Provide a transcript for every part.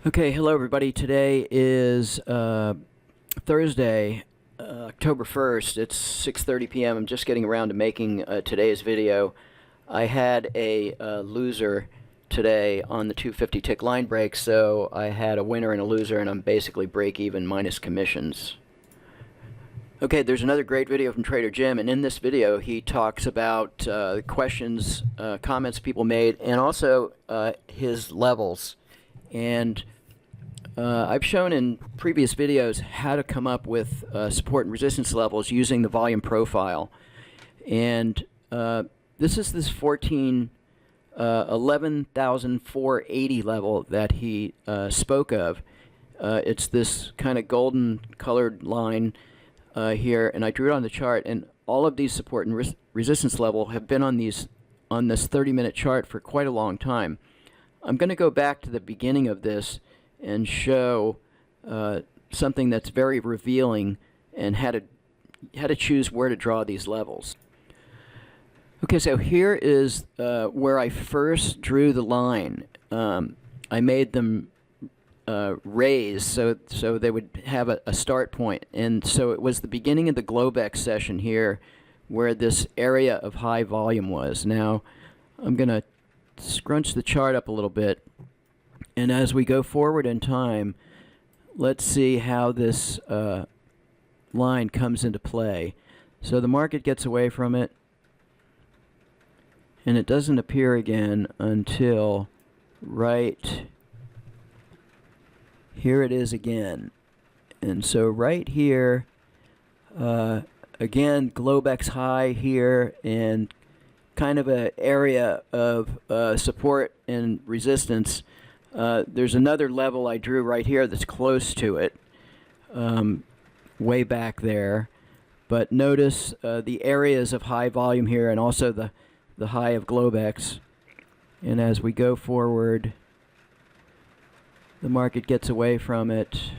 Okay, hello everybody. Today is Thursday, October 1st. It's 6:30 p.m. I'm just getting around to making today's video. I had a loser today on the 250 tick line break, so I had a winner and a loser, and I'm basically break even minus commissions. Okay, there's another great video from Trader Jim, and in this video he talks about questions, comments people made, and also his levels. And I've shown in previous videos how to come up with support and resistance levels using the volume profile. And this is this 11,480 level that he spoke of. It's this kind of golden colored line here, and I drew it on the chart, and all of these support and resistance level have been on this 30-minute chart for quite a long time. I'm going to go back to the beginning of this and show something that's very revealing and how to choose where to draw these levels. Okay, so here is where I first drew the line. I made them raise so they would have a start point, and so it was the beginning of the Globex session here where this area of high volume was. Now I'm going to scrunch the chart up a little bit, and as we go forward in time, let's see how this line comes into play. So the market gets away from it, and it doesn't appear again until right here. It is again. And so right here, again, Globex high here, and kind of an area of support and resistance. There's another level I drew right here that's close to it, way back there. But notice the areas of high volume here, and also the high of Globex. And as we go forward, the market gets away from it,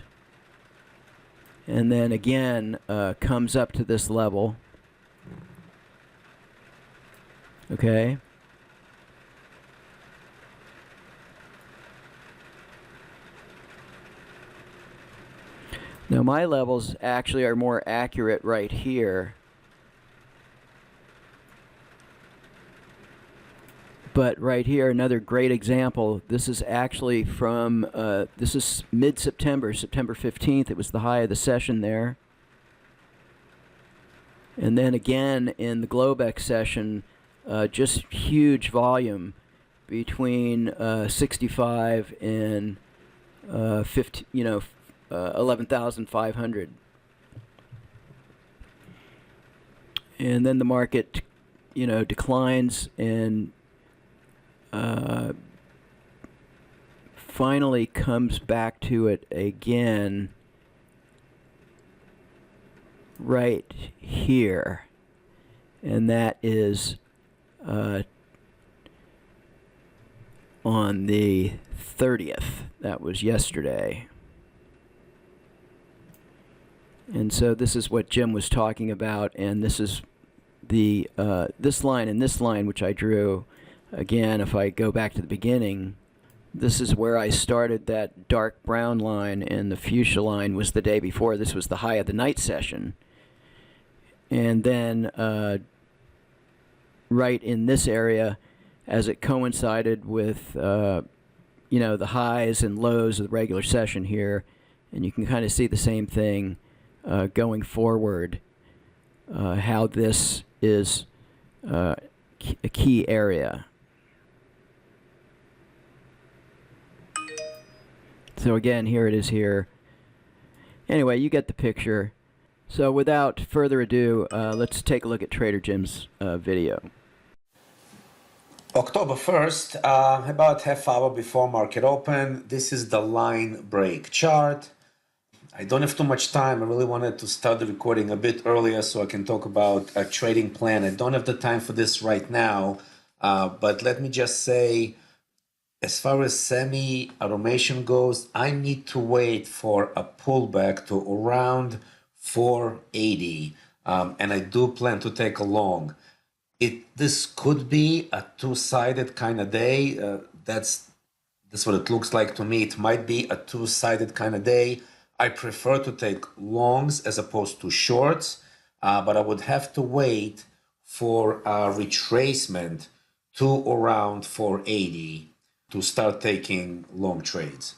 and then again comes up to this level. Okay. Now my levels actually are more accurate right here. But right here, another great example. This is actually from, this is mid-September, September 15th. It was the high of the session there. And then again in the Globex session, just huge volume between 65 and 50, 11,500. And then the market, declines and finally comes back to it again right here, and that is on the 30th. That was yesterday. And so this is what Jim was talking about, and this is the this line and this line which I drew. Again, if I go back to the beginning, this is where I started. That dark brown line, and the fuchsia line was the day before. This was the high of the night session. And then right in this area, as it coincided with the highs and lows of the regular session here, and you can kind of see the same thing going forward, how this is a key area. So again, here it is here. Anyway, you get the picture. So without further ado, let's take a look at Trader Jim's video. October 1st, about half hour before market open, this is the line break chart. I don't have too much time. I really wanted to start the recording a bit earlier so I can talk about a trading plan. I don't have the time for this right now, but let me just say, as far as semi-automation goes, I need to wait for a pullback to around 480, and I do plan to take a long. This could be a two-sided kind of day. That's This is what it looks like to me. It might be a two-sided kind of day. I prefer to take longs as opposed to shorts, but I would have to wait for a retracement to around 480 to start taking long trades.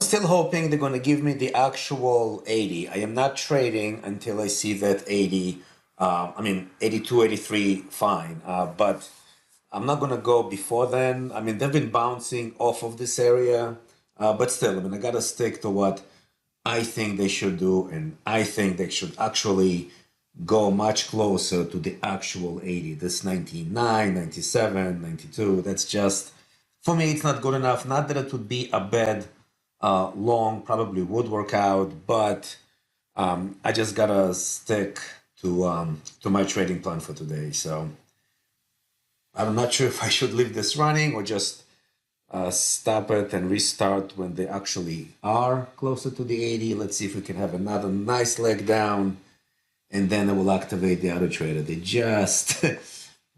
Still hoping they're going to give me the actual 80. I am not trading until I see that 80. 82, 83, fine. But I'm not going to go before then. I mean, they've been bouncing off of this area. But still, I got to stick to what I think they should do. And I think they should actually go much closer to the actual 80. This 99, 97, 92, that's just, for me, it's not good enough. Not that it would be a bad long, probably would work out, but I just gotta stick to my trading plan for today. So I'm not sure if I should leave this running or just stop it and restart when they actually are closer to the 80. Let's see if we can have another nice leg down, and then I will activate the OneupTrader. They just,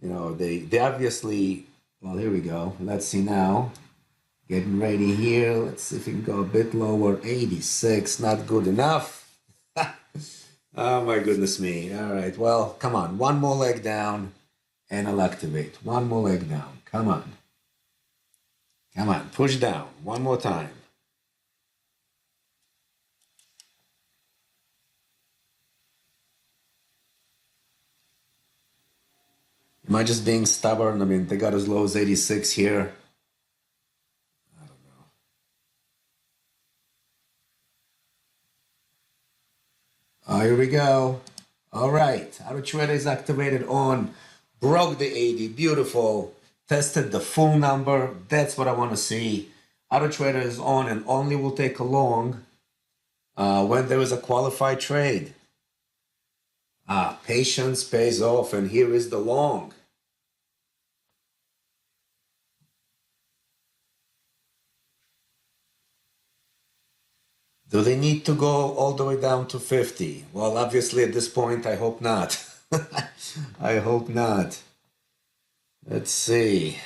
they obviously, well, here we go. Let's see now. Getting ready here. Let's see if we can go a bit lower. 86, not good enough. Oh my goodness me. All right, well, come on. One more leg down and I'll activate. One more leg down. Come on. Come on, push down. One more time. Am I just being stubborn? I mean, they got as low as 86 here. I don't know. Oh, here we go. All right, OneupTrader is activated on. Broke the 80, beautiful. Tested the full number. That's what I want to see. OneupTrader is on and only will take a long when there is a qualified trade. Patience pays off, and here is the long. Do they need to go all the way down to 50? Well, obviously at this point, I hope not. I hope not. Let's see.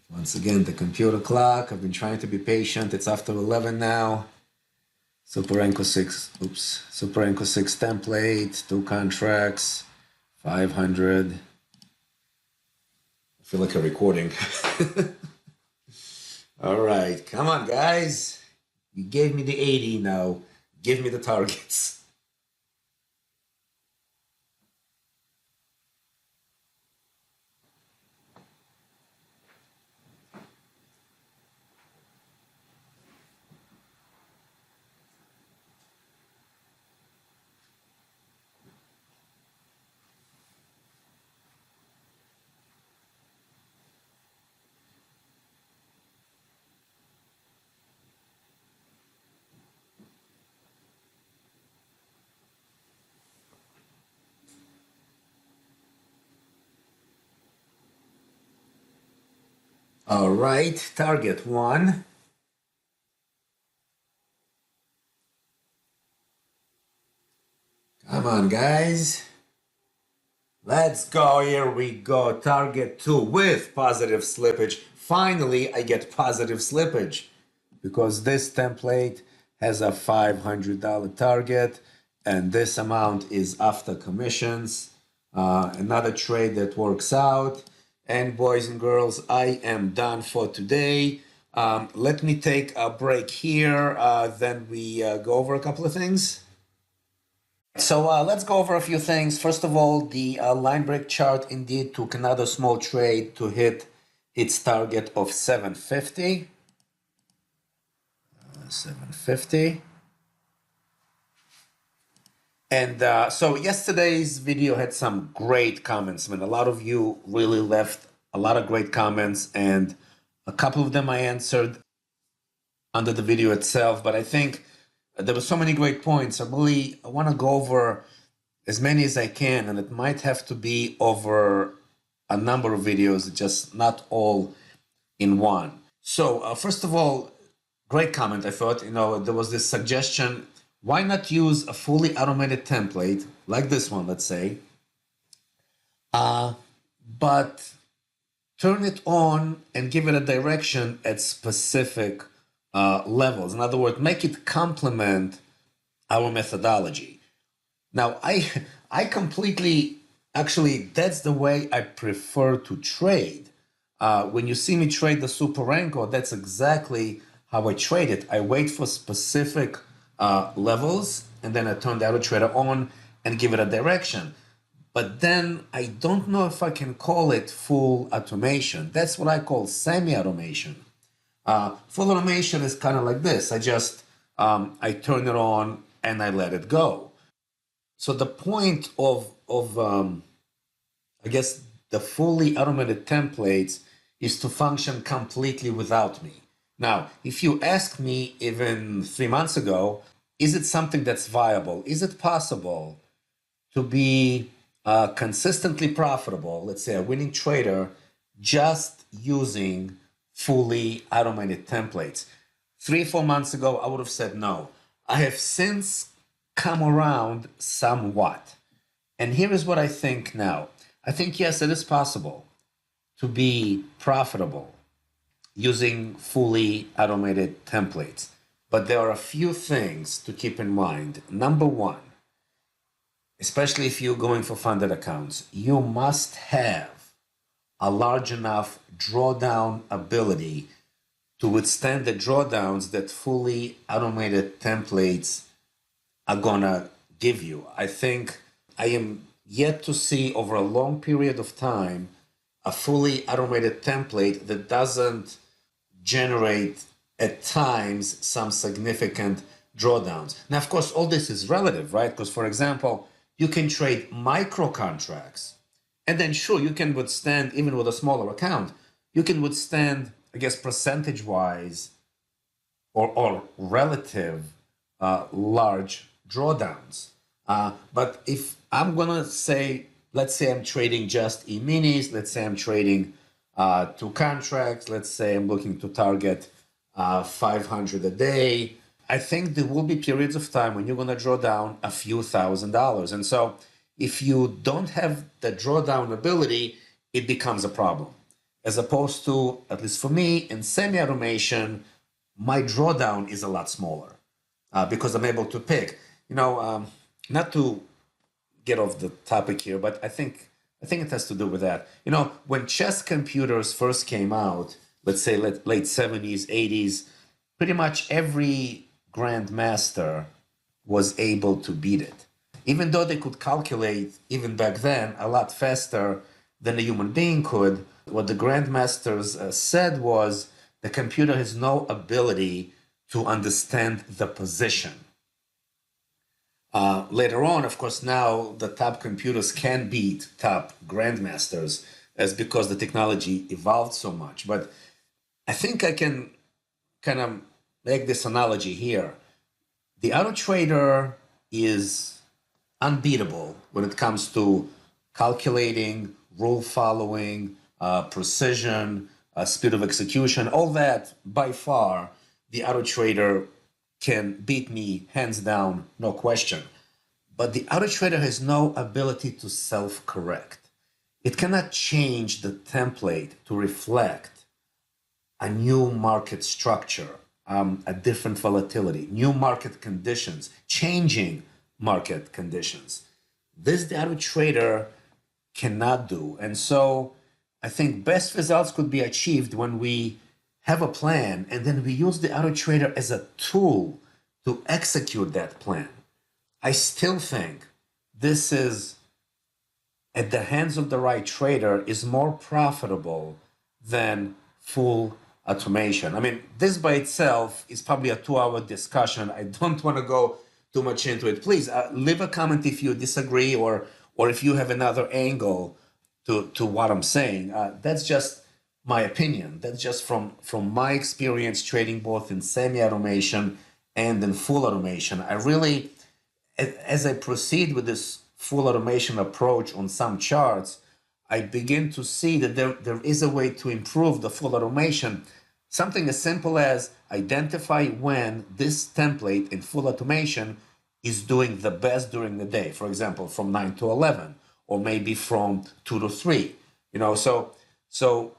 Once again, the computer clock. I've been trying to be patient. It's after 11 now. Super Enco 6, Super Enco 6 template, 2 contracts, 500. I feel like a recording. All right, come on, guys. You gave me the 80 now. Give me the targets. All right, target 1. Come on, guys. Let's go. Here we go. Target 2 with positive slippage. Finally, I get positive slippage because this template has a $500 target and this amount is after commissions. Another trade that works out. And boys and girls, I am done for today. Let me take a break here. Then we go over a couple of things. So let's go over a few things. First of all, the line break chart indeed took another small trade to hit its target of 750. 750. And so yesterday's video had some great comments. I mean, a lot of you really left a lot of great comments, and a couple of them I answered under the video itself. But I think there were so many great points. I want to go over as many as I can, and it might have to be over a number of videos, just not all in one. So first of all, great comment. I thought, there was this suggestion, why not use a fully automated template like this one, let's say, but turn it on and give it a direction at specific levels. In other words, make it complement our methodology. Now, I completely, actually, that's the way I prefer to trade. When you see me trade the Super Renko, that's exactly how I trade it. I wait for specific levels, and then I turn the OneupTrader on and give it a direction. But then I don't know if I can call it full automation. That's what I call semi-automation. Full automation is kind of like this. I just, I turn it on and I let it go. So the point of I guess, the fully automated templates is to function completely without me. Now, if you asked me even 3 months ago, is it something that's viable? Is it possible to be consistently profitable, let's say a winning trader, just using fully automated templates? 3-4 months ago, I would have said no. I have since come around somewhat. And here is what I think now. I think, yes, it is possible to be profitable using fully automated templates. But there are a few things to keep in mind. Number one, especially if you're going for funded accounts, you must have a large enough drawdown ability to withstand the drawdowns that fully automated templates are gonna give you. I think I am yet to see over a long period of time a fully automated template that doesn't generate at times some significant drawdowns. Now, of course, all this is relative, right? Because, for example, you can trade micro contracts, and then sure, you can withstand, even with a smaller account, you can withstand, I guess, percentage-wise or relative large drawdowns. But if I'm gonna say, let's say I'm trading just E-minis, let's say I'm trading 2 contracts, let's say I'm looking to target 500 a day, I think there will be periods of time when you're gonna draw down a few $1,000s. And so if you don't have the drawdown ability, it becomes a problem. As opposed to, at least for me, in semi-automation, my drawdown is a lot smaller because I'm able to pick. Not to get off the topic here, but I think it has to do with that. When chess computers first came out, let's say late 70s, 80s, pretty much every grandmaster was able to beat it. Even though they could calculate, even back then, a lot faster than a human being could, what the grandmasters said was the computer has no ability to understand the position. Later on, of course, now the top computers can beat top grandmasters as because the technology evolved so much. But I think I can kind of make this analogy here. The OneupTrader is unbeatable when it comes to calculating, rule following, precision, speed of execution, all that. By far, the OneupTrader can beat me hands down, no question. but the auto trader has no ability to self-correct. It cannot change the template to reflect a new market structure, a different volatility, new market conditions, changing market conditions. This the auto trader cannot do. And so I think best results could be achieved when we have a plan and then we use the auto trader as a tool to execute that plan. I still think this is, at the hands of the right trader, is more profitable than full automation. I mean, this by itself is probably a 2-hour discussion. I don't want to go too much into it. Please leave a comment if you disagree or if you have another angle to what I'm saying. That's just my opinion. That's just from my experience trading both in semi-automation and in full automation. I really, as I proceed with this full automation approach on some charts, I begin to see that there is a way to improve the full automation. Something as simple as identify when this template in full automation is doing the best during the day. For example, from 9 to 11, or maybe from 2 to 3. So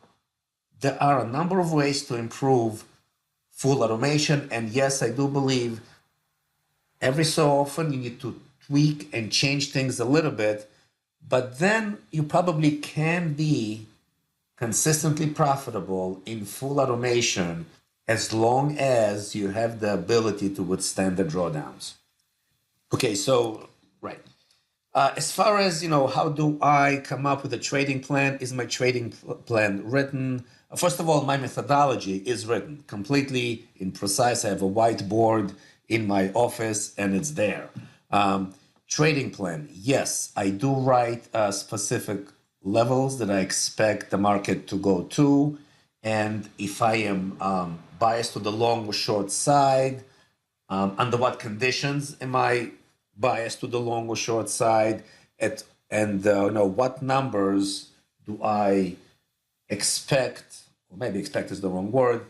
there are a number of ways to improve full automation. And yes, I do believe every so often you need to tweak and change things a little bit, but then you probably can be consistently profitable in full automation as long as you have the ability to withstand the drawdowns. Okay, so, right. As far as, how do I come up with a trading plan? Is my trading plan written? First of all, my methodology is written completely in precise. I have a whiteboard in my office and it's there. Trading plan, yes, I do write specific levels that I expect the market to go to. And if I am biased to the long or short side, under what conditions am I biased to the long or short side? What numbers do I expect, or maybe expect is the wrong word,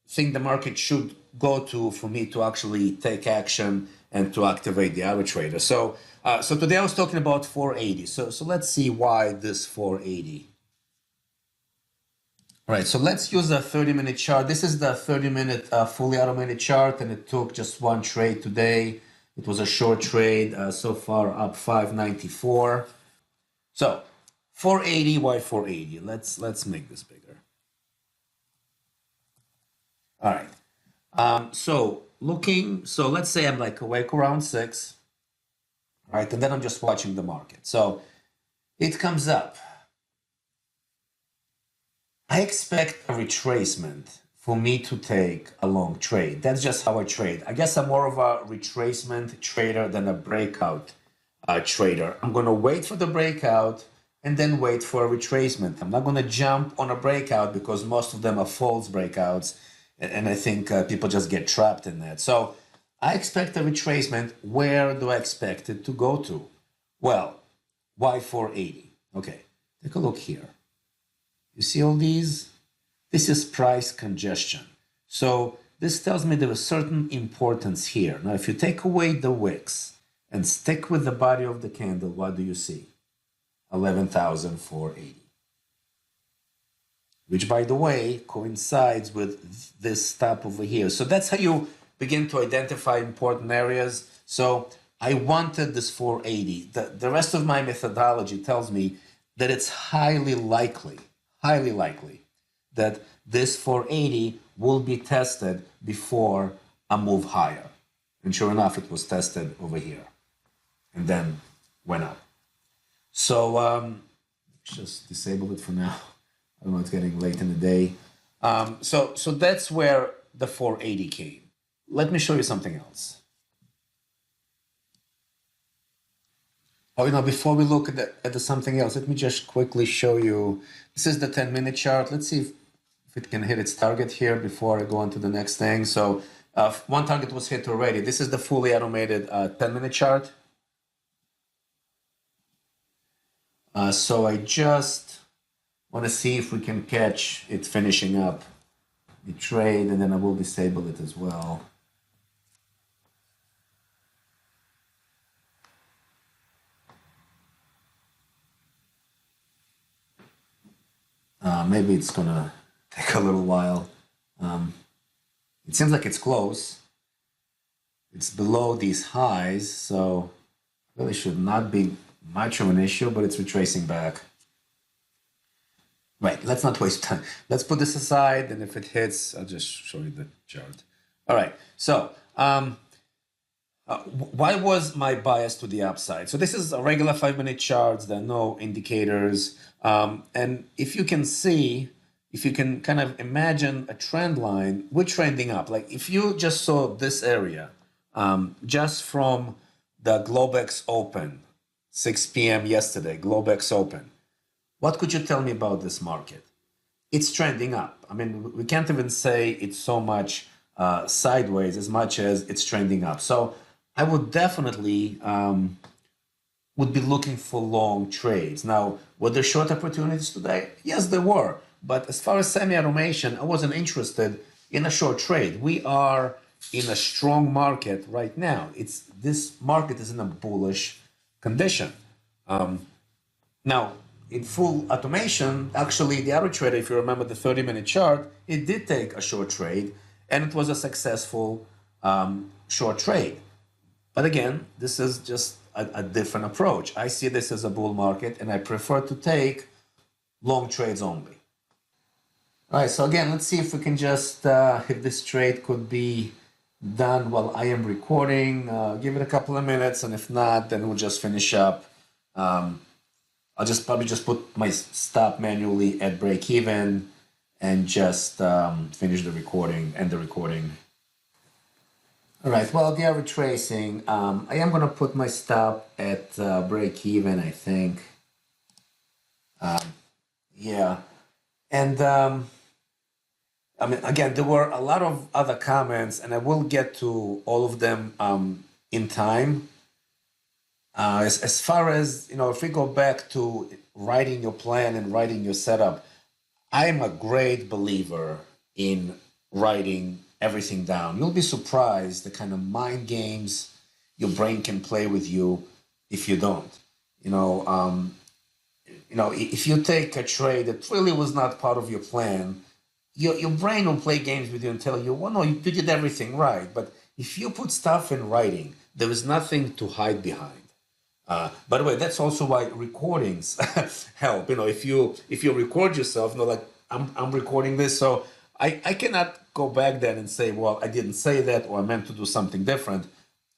think the market should go to for me to actually take action and to activate the auto trader. So today I was talking about 480. So let's see why this 480. All right, so let's use a 30-minute chart. This is the 30-minute fully automated chart, and it took just one trade today. It was a short trade, so far up 594. So 480, why 480? Let's make this bigger. All right. So let's say I'm like awake around 6, right? And then I'm just watching the market. So it comes up. I expect a retracement for me to take a long trade. That's just how I trade. I guess I'm more of a retracement trader than a breakout trader. I'm going to wait for the breakout and then wait for a retracement. I'm not going to jump on a breakout because most of them are false breakouts. And I think people just get trapped in that. So I expect a retracement. Where do I expect it to go to? Well, why 480? Okay, take a look here. You see all these? This is price congestion. So this tells me there is certain importance here. Now, if you take away the wicks and stick with the body of the candle, what do you see? 11,480. Which, by the way, coincides with this stop over here. So that's how you begin to identify important areas. So I wanted this 480. The rest of my methodology tells me that it's highly likely that this 480 will be tested before a move higher. And sure enough, it was tested over here and then went up. So just disable it for now. I don't know, it's getting late in the day. So that's where the 480 came. Let me show you something else. Oh, before we look at the something else, let me just quickly show you. This is the 10-minute chart. Let's see if it can hit its target here before I go on to the next thing. So one target was hit already. This is the fully automated 10-minute chart. So I just want to see if we can catch it finishing up the trade, and then I will disable it as well. Maybe it's gonna take a little while. It seems like it's close. It's below these highs, so really should not be much of an issue, but it's retracing back. Right, let's not waste time. Let's put this aside, and if it hits, I'll just show you the chart. All right, so why was my bias to the upside? So this is a regular 5-minute chart. There are no indicators. And if you can see, if you can kind of imagine a trend line, we're trending up. Like if you just saw this area, just from the Globex Open, 6 p.m. yesterday, Globex Open, what could you tell me about this market? It's trending up. I mean, we can't even say it's so much sideways as much as it's trending up. So I would definitely would be looking for long trades. Now, were there short opportunities today? Yes, there were. But as far as semi-automation, I wasn't interested in a short trade. We are in a strong market right now. This market is in a bullish condition. Now, in full automation, actually, the OneupTrader, if you remember the 30-minute chart, it did take a short trade, and it was a successful short trade. But again, this is just a different approach. I see this as a bull market, and I prefer to take long trades only. All right, so again, let's see if we can just, if this trade could be done while I am recording. Give it a couple of minutes, and if not, then we'll just finish up. I'll just probably just put my stop manually at break even and just finish the recording, end the recording. All right, well, the retracing, I am going to put my stop at break even, I think. Yeah, and I mean, again, there were a lot of other comments, and I will get to all of them in time. As far as, you know, if we go back to writing your plan and writing your setup, I'm a great believer in writing everything down. You'll be surprised the kind of mind games your brain can play with you if you don't. You know, if you take a trade that really was not part of your plan, your brain will play games with you and tell you, well, no, you did everything right. But if you put stuff in writing, there is nothing to hide behind. By the way, that's also why recordings help. You know, if you record yourself, you know, like I'm recording this, so I cannot go back then and say, well, I didn't say that, or I meant to do something different.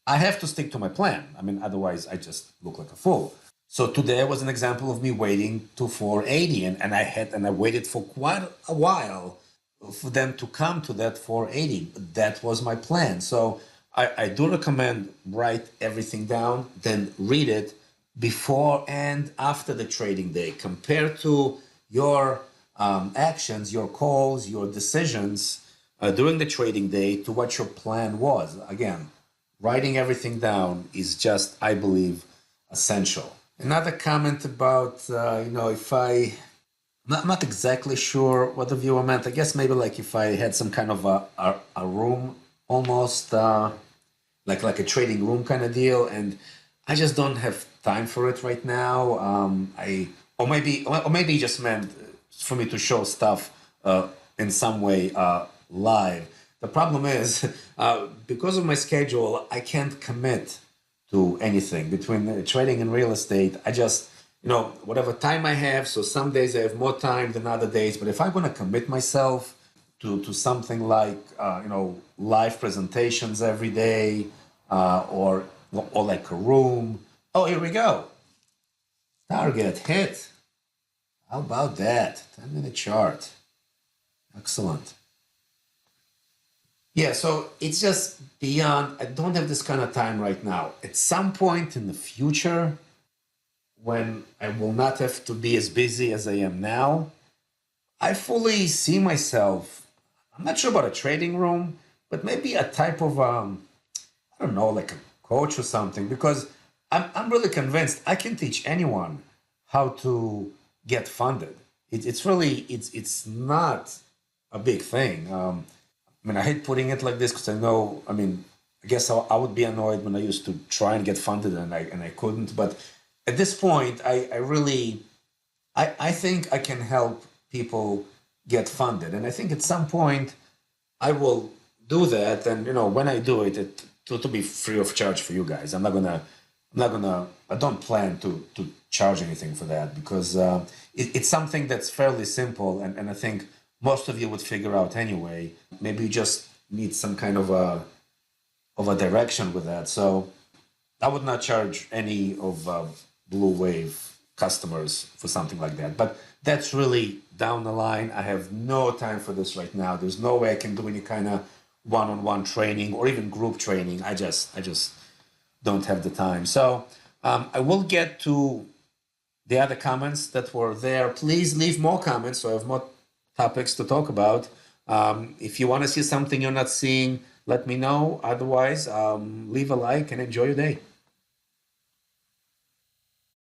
I have to stick to my plan. I mean, otherwise I just look like a fool. So today was an example of me waiting to 480, and I waited for quite a while for them to come to that 480. That was my plan. So I do recommend write everything down, then read it before and after the trading day. Compare to your actions, your calls, your decisions during the trading day to what your plan was. Again, writing everything down is just, I believe, essential. Another comment about, if I'm not exactly sure what the viewer meant. I guess maybe like if I had some kind of a room almost, like a trading room kind of deal, and I just don't have time for it right now. Or maybe he just meant for me to show stuff in some way live. The problem is because of my schedule, I can't commit to anything between trading and real estate. I just, whatever time I have. So some days I have more time than other days. But if I'm going to commit myself to something like, live presentations every day, or like a room. Oh, here we go. Target hit. How about that? 10-minute chart. Excellent. Yeah, so it's just beyond, I don't have this kind of time right now. At some point in the future, when I will not have to be as busy as I am now, I fully see myself, I'm not sure about a trading room, but maybe a type of, I don't know, like a coach or something, because I'm really convinced I can teach anyone how to get funded. It's really, it's not a big thing. I hate putting it like this because I guess I would be annoyed when I used to try and get funded and I couldn't. But at this point, I think I can help people get funded. And I think at some point I will do that. And when I do it, to be free of charge for you guys. I don't plan to charge anything for that, because it's something that's fairly simple, and I think most of you would figure out anyway. Maybe you just need some kind of a direction with that. So I would not charge any of Blue Wave customers for something like that. But that's really down the line. I have no time for this right now. There's no way I can do any kind of one-on-one training or even group training. I just don't have the time. So I will get to the other comments that were there. Please leave more comments so I have more topics to talk about. If you want to see something you're not seeing, let me know. Otherwise, leave a like and enjoy your day.